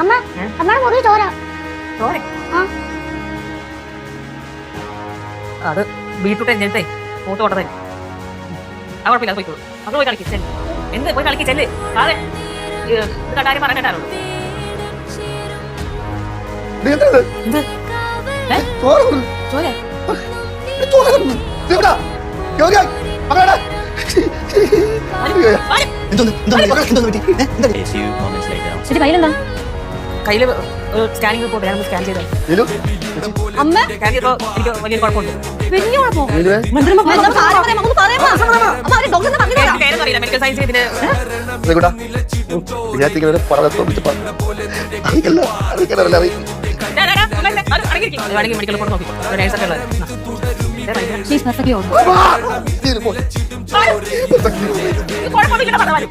അമ്മ അമ്മയുടെ മുറി ചോര. അത് ബീട്രൂട്ട് എഞ്ചിനത്തെ മൂത്ത് കൊണ്ടതേ. ആ കുഴപ്പമില്ല, പോയിക്കോളൂ. മകൾ പോയി കളിക്കും. ചെല്ല്. എന്ത് പോയി കളിക്കും, ചെല്ല്. അതെ ഇത് കണ്ടാരും പറഞ്ഞിട്ടാണോ? എന്ത് ചോര? കയ്യിലെന്താ? കയ്യില് സ്കാനിങ് റിപ്പോർട്ട് ഞാനൊന്ന് സ്കാൻ ചെയ്തോ. അമ്മ സ്കാൻ ചെയ്തപ്പോ എനിക്ക് വലിയൊരു കുഴപ്പമുണ്ട്. വലിയ കുഴപ്പമോ? മെഡിക്കൽ സയൻസ് ഇതിന് വേണമെങ്കിൽ മെഡിക്കൽ റിപ്പോർട്ട് നോക്കി നേഴ്സൊക്കെ ഉള്ളത്. കുഴപ്പമൊന്നുമില്ല പറഞ്ഞത്.